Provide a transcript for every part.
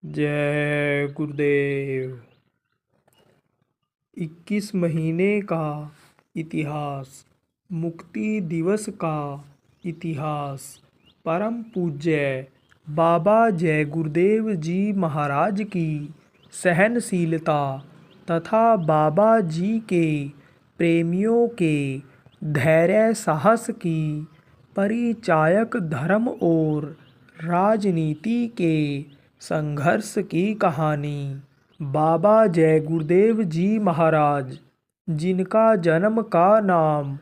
जय गुरुदेव। 21 महीने का इतिहास, मुक्ति दिवस का इतिहास। परम पूज्य बाबा जय गुरुदेव जी महाराज की सहनशीलता तथा बाबा जी के प्रेमियों के धैर्य साहस की परिचायक धर्म और राजनीति के संघर्ष की कहानी। बाबा जय गुरुदेव जी महाराज, जिनका जन्म का नाम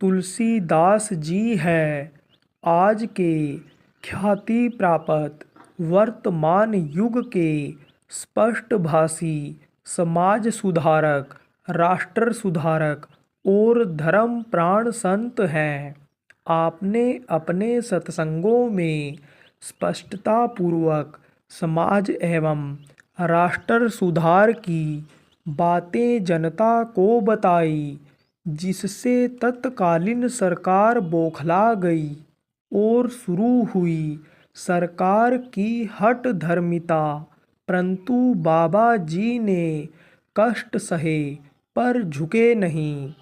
तुलसीदास जी है, आज के ख्याति प्राप्त वर्तमान युग के स्पष्टभाषी समाज सुधारक, राष्ट्र सुधारक और धर्म प्राण संत हैं। आपने अपने सत्संगों में स्पष्टता पूर्वक समाज एवं राष्ट्र सुधार की बातें जनता को बताई, जिससे तत्कालीन सरकार बौखला गई और शुरू हुई सरकार की हठ धर्मिता। परंतु बाबा जी ने कष्ट सहे पर झुके नहीं।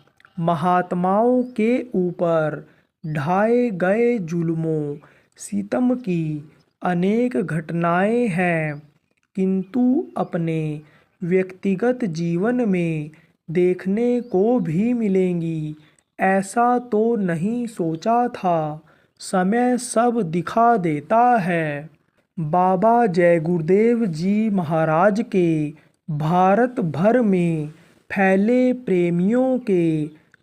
महात्माओं के ऊपर ढाए गए जुल्मों सितम की अनेक घटनाएं हैं, किंतु अपने व्यक्तिगत जीवन में देखने को भी मिलेंगी, ऐसा तो नहीं सोचा था। समय सब दिखा देता है। बाबा जय गुरुदेव जी महाराज के भारत भर में फैले प्रेमियों के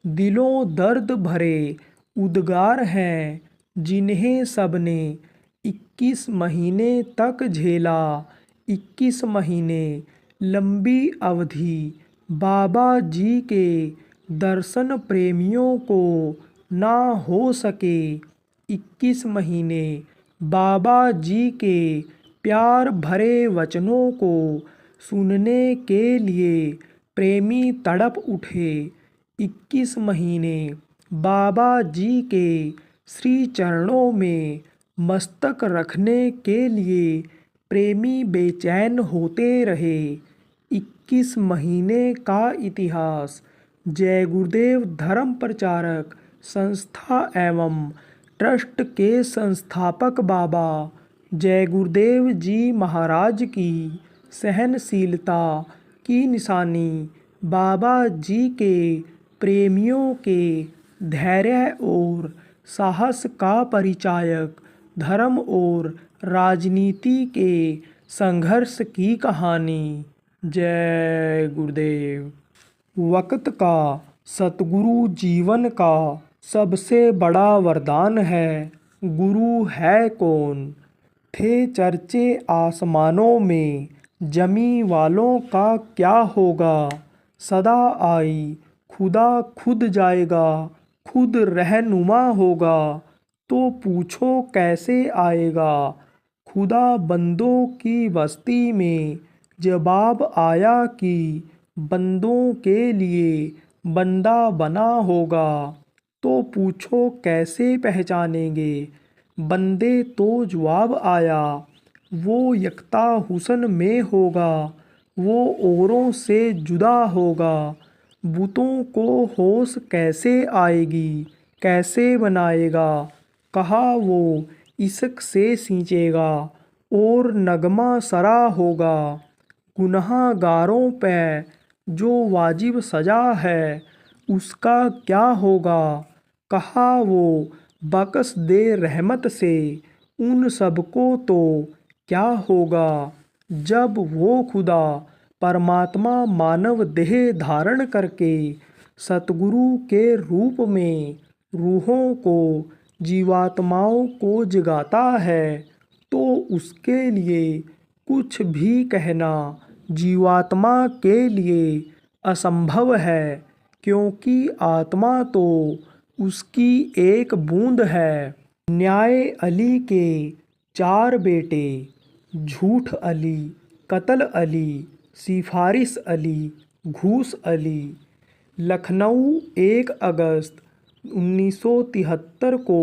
दिलों दर्द भरे उद्गार हैं, जिन्हें सबने 21 महीने तक झेला। 21 महीने लंबी अवधि बाबा जी के दर्शन प्रेमियों को ना हो सके। 21 महीने बाबा जी के प्यार भरे वचनों को सुनने के लिए प्रेमी तड़प उठे। 21 महीने बाबा जी के श्री चरणों में मस्तक रखने के लिए प्रेमी बेचैन होते रहे। 21 महीने का इतिहास। जय गुरुदेव धर्म प्रचारक संस्था एवं ट्रस्ट के संस्थापक बाबा जय गुरुदेव जी महाराज की सहनशीलता की निशानी, बाबा जी के प्रेमियों के धैर्य और साहस का परिचायक, धर्म और राजनीति के संघर्ष की कहानी। जय गुरुदेव। वक्त का सतगुरु जीवन का सबसे बड़ा वरदान है। गुरु है कौन? थे चर्चे आसमानों में, जमी वालों का क्या होगा? सदा आई खुदा खुद जाएगा, खुद रहनुमा होगा, तो पूछो कैसे आएगा? खुदा बंदों की बस्ती में जवाब आया कि बंदों के लिए बंदा बना होगा, तो पूछो कैसे पहचानेंगे? बंदे तो जवाब आया, वो यकता हुस्न में होगा, वो औरों से जुदा होगा। बुतों को होश कैसे आएगी, कैसे बनाएगा? कहा वो इश्क से सींचेगा और नगमा सरा होगा। गुनहगारों पे जो वाजिब सजा है, उसका क्या होगा? कहा वो बख्श दे रहमत से उन सबको, तो क्या होगा? जब वो खुदा परमात्मा मानव देह धारण करके सतगुरु के रूप में रूहों को, जीवात्माओं को जगाता है, तो उसके लिए कुछ भी कहना जीवात्मा के लिए असंभव है, क्योंकि आत्मा तो उसकी एक बूंद है। न्याय अली के 4 बेटे, झूठ अली, कत्ल अली, सिफारिश अली, घूस अली। लखनऊ 1 अगस्त 1973 को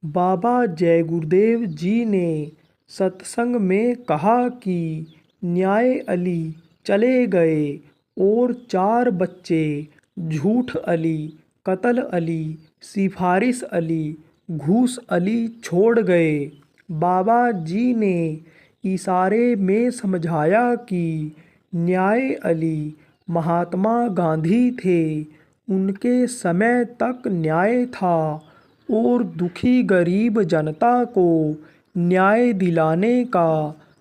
बाबा जय गुरुदेव जी ने सत्संग में कहा कि न्याय अली चले गए और 4 बच्चे झूठ अली, कत्ल अली, सिफारिश अली, घूस अली छोड़ गए। बाबा जी ने इशारे में समझाया कि न्याय अली महात्मा गांधी थे, उनके समय तक न्याय था और दुखी गरीब जनता को न्याय दिलाने का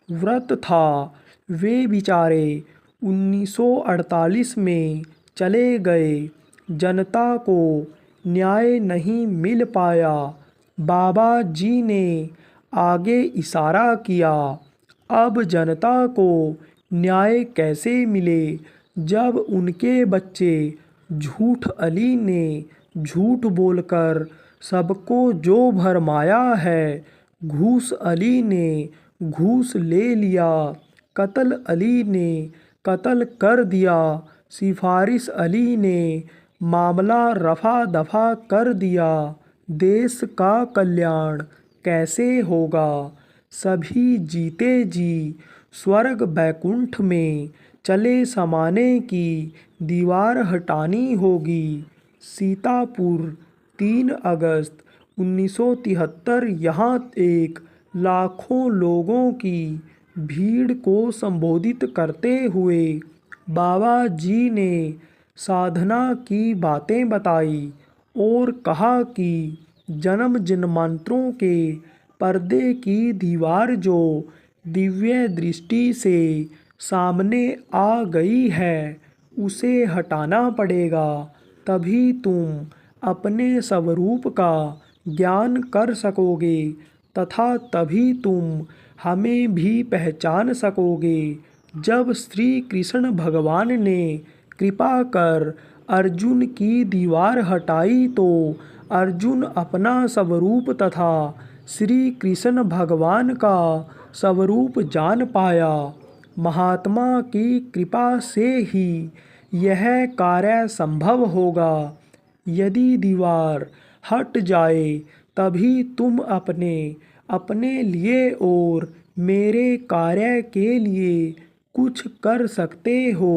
व्रत था। वे बेचारे 1948 में चले गए, जनता को न्याय नहीं मिल पाया। बाबा जी ने आगे इशारा किया, अब जनता को न्याय कैसे मिले जब उनके बच्चे झूठ अली ने झूठ बोलकर सबको जो भरमाया है, घूस अली ने घूस ले लिया, कत्ल अली ने कत्ल कर दिया, सिफारिश अली ने मामला रफा दफा कर दिया। देश का कल्याण कैसे होगा? सभी जीते जी स्वर्ग बैकुंठ में चले समाने की दीवार हटानी होगी। सीतापुर 3 अगस्त 1973। यहाँ एक लाखों लोगों की भीड़ को संबोधित करते हुए बाबा जी ने साधना की बातें बताई और कहा कि जन्म जन्मांतरों के पर्दे की दीवार जो दिव्य दृष्टि से सामने आ गई है, उसे हटाना पड़ेगा, तभी तुम अपने स्वरूप का ज्ञान कर सकोगे तथा तभी तुम हमें भी पहचान सकोगे। जब श्री कृष्ण भगवान ने कृपा कर अर्जुन की दीवार हटाई तो अर्जुन अपना स्वरूप तथा श्री कृष्ण भगवान का स्वरूप जान पाया। महात्मा की कृपा से ही यह कार्य संभव होगा। यदि दीवार हट जाए तभी तुम अपने अपने लिए और मेरे कार्य के लिए कुछ कर सकते हो।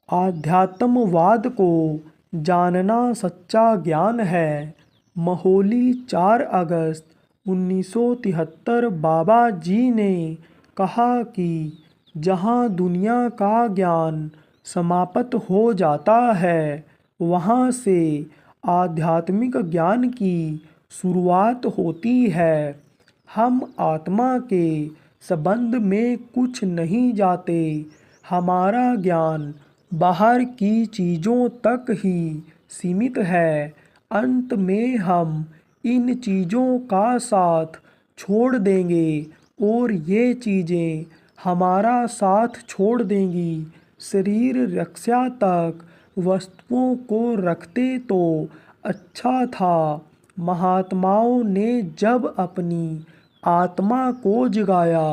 आध्यात्मवाद को जानना सच्चा ज्ञान है। महोली 4 अगस्त 1973। बाबा जी ने कहा कि जहाँ दुनिया का ज्ञान समाप्त हो जाता है, वहाँ से आध्यात्मिक ज्ञान की शुरुआत होती है। हम आत्मा के संबंध में कुछ नहीं जाते, हमारा ज्ञान बाहर की चीज़ों तक ही सीमित है। अंत में हम इन चीज़ों का साथ छोड़ देंगे और ये चीज़ें हमारा साथ छोड़ देंगी। शरीर रक्षा तक वस्तुओं को रखते तो अच्छा था। महात्माओं ने जब अपनी आत्मा को जगाया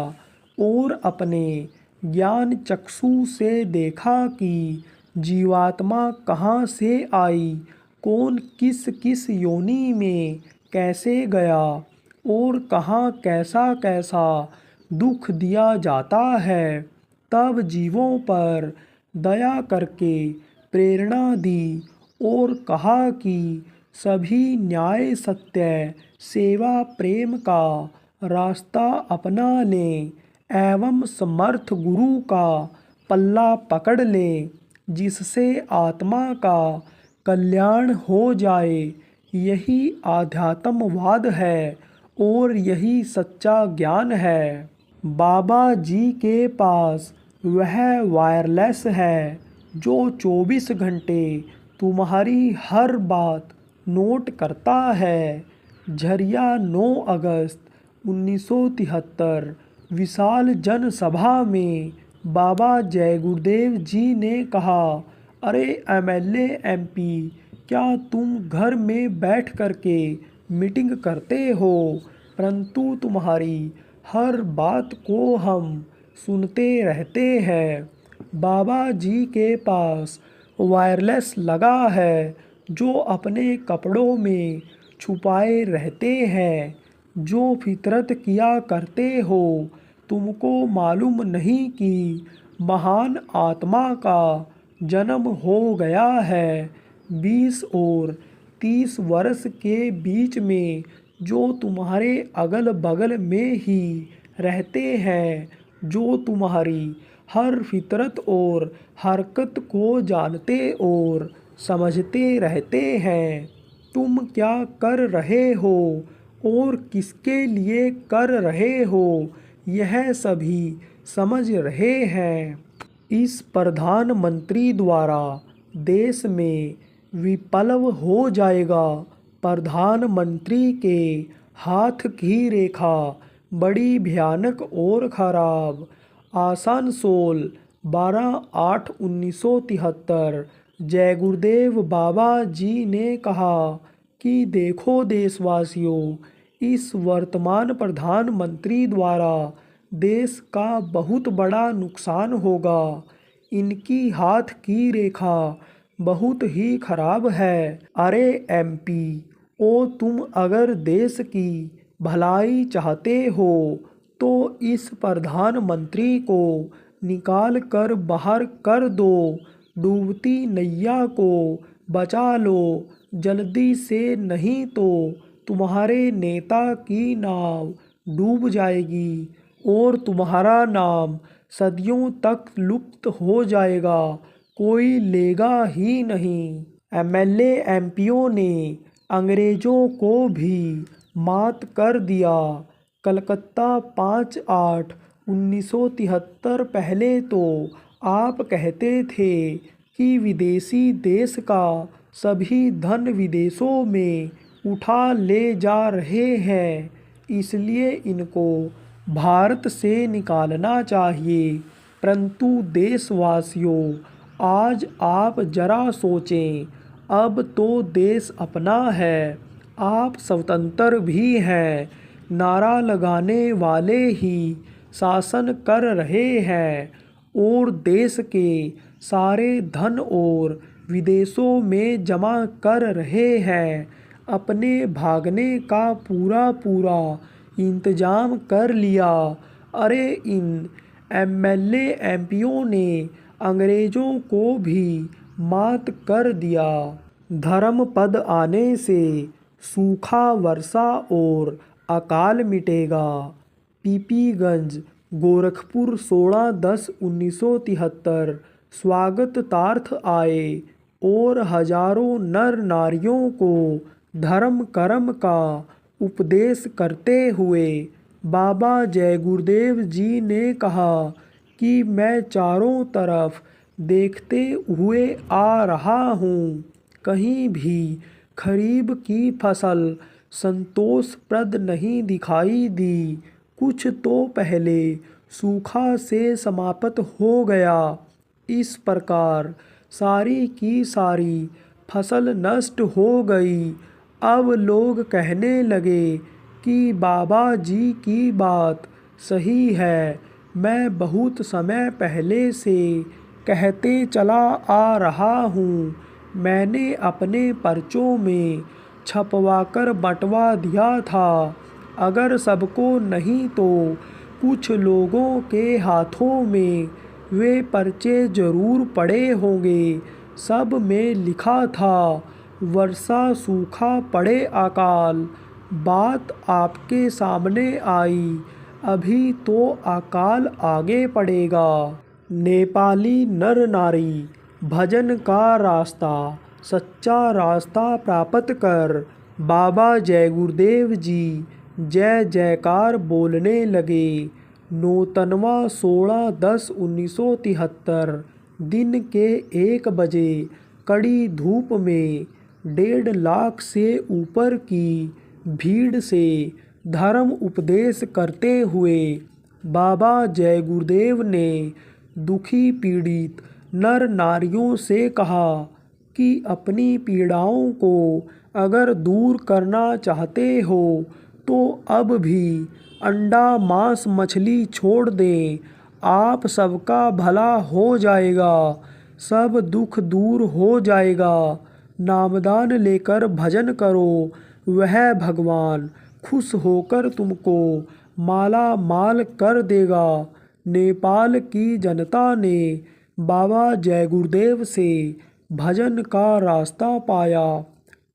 और अपने ज्ञान चक्षु से देखा कि जीवात्मा कहाँ से आई, कौन किस किस योनि में कैसे गया और कहाँ कैसा कैसा दुख दिया जाता है, तब जीवों पर दया करके प्रेरणा दी और कहा कि सभी न्याय सत्य सेवा प्रेम का रास्ता अपना लें एवं समर्थ गुरु का पल्ला पकड़ लें, जिससे आत्मा का कल्याण हो जाए। यही आध्यात्मवाद है और यही सच्चा ज्ञान है। बाबा जी के पास वह वायरलेस है जो 24 घंटे तुम्हारी हर बात नोट करता है। झरिया 9 अगस्त 1973। विशाल जनसभा में बाबा जय गुरुदेव जी ने कहा, अरे एमएलए एमपी, क्या तुम घर में बैठ कर के मीटिंग करते हो, परंतु तुम्हारी हर बात को हम सुनते रहते हैं। बाबा जी के पास वायरलेस लगा है जो अपने कपड़ों में छुपाए रहते हैं। जो फितरत किया करते हो तुमको मालूम नहीं कि महान आत्मा का जन्म हो गया है। 20 और 30 वर्ष के बीच में जो तुम्हारे अगल बगल में ही रहते हैं, जो तुम्हारी हर फितरत और हरकत को जानते और समझते रहते हैं। तुम क्या कर रहे हो और किसके लिए कर रहे हो, यह सभी समझ रहे हैं। इस प्रधानमंत्री द्वारा देश में विप्लव हो जाएगा। प्रधानमंत्री के हाथ की रेखा बड़ी भयानक और खराब। आसनसोल 12/8/1973। जय गुरुदेव बाबा जी ने कहा कि देखो देशवासियों, इस वर्तमान प्रधानमंत्री द्वारा देश का बहुत बड़ा नुकसान होगा। इनकी हाथ की रेखा बहुत ही खराब है। अरे MP, तुम अगर देश की भलाई चाहते हो तो इस प्रधानमंत्री को निकाल कर बाहर कर दो। डूबती नैया को बचा लो जल्दी से, नहीं तो तुम्हारे नेता की नाव डूब जाएगी और तुम्हारा नाम सदियों तक लुप्त हो जाएगा, कोई लेगा ही नहीं। MLA MPओं ने अंग्रेज़ों को भी मात कर दिया। कलकत्ता 5/8/1973। पहले तो आप कहते थे कि विदेशी देश का सभी धन विदेशों में उठा ले जा रहे हैं, इसलिए इनको भारत से निकालना चाहिए। परंतु देशवासियों, आज आप जरा सोचें, अब तो देश अपना है, आप स्वतंत्र भी हैं। नारा लगाने वाले ही शासन कर रहे हैं और देश के सारे धन और विदेशों में जमा कर रहे हैं। अपने भागने का पूरा इंतजाम कर लिया। अरे इन MLA MPओं ने अंग्रेज़ों को भी मात कर दिया। धर्मपद आने से सूखा, वर्षा और अकाल मिटेगा। पीपीगंज गोरखपुर 16/10/1973। स्वागतार्थ आए और हजारों नर नारियों को धर्म कर्म का उपदेश करते हुए बाबा जय गुरुदेव जी ने कहा कि मैं चारों तरफ देखते हुए आ रहा हूँ, कहीं भी खरीफ की फसल संतोषप्रद नहीं दिखाई दी। कुछ तो पहले सूखा से समाप्त हो गया। इस प्रकार सारी की सारी फसल नष्ट हो गई। अब लोग कहने लगे कि बाबा जी की बात सही है। मैं बहुत समय पहले से कहते चला आ रहा हूँ, मैंने अपने पर्चों में छपवाकर बंटवा दिया था। अगर सबको नहीं तो कुछ लोगों के हाथों में वे पर्चे जरूर पड़े होंगे। सब में लिखा था, वर्षा सूखा पड़े अकाल। बात आपके सामने आई, अभी तो अकाल आगे पड़ेगा। नेपाली नर नारी भजन का रास्ता, सच्चा रास्ता प्राप्त कर बाबा जय गुरुदेव जी जय जयकार बोलने लगे। 9वां 16/10/1973। दिन के 1 बजे कड़ी धूप में 1.5 लाख से ऊपर की भीड़ से धर्म उपदेश करते हुए बाबा जय गुरुदेव ने दुखी पीड़ित नर नारियों से कहा कि अपनी पीड़ाओं को अगर दूर करना चाहते हो तो अब भी अंडा मांस मछली छोड़ दें, आप सबका भला हो जाएगा, सब दुख दूर हो जाएगा। नामदान लेकर भजन करो, वह भगवान खुश होकर तुमको माला माल कर देगा। नेपाल की जनता ने बाबा जय गुरुदेव से भजन का रास्ता पाया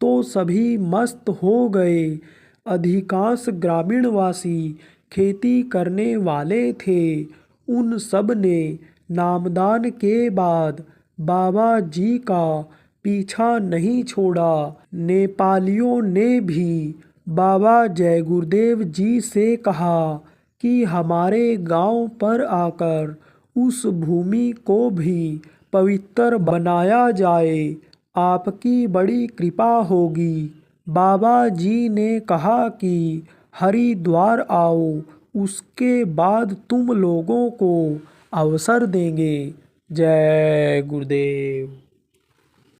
तो सभी मस्त हो गए। अधिकांश ग्रामीणवासी खेती करने वाले थे। उन सब ने नामदान के बाद बाबा जी का पीछा नहीं छोड़ा। नेपालियों ने भी बाबा जय गुरुदेव जी से कहा कि हमारे गांव पर आकर उस भूमि को भी पवित्र बनाया जाए, आपकी बड़ी कृपा होगी। बाबा जी ने कहा कि हरिद्वार आओ, उसके बाद तुम लोगों को अवसर देंगे। जय गुरुदेव।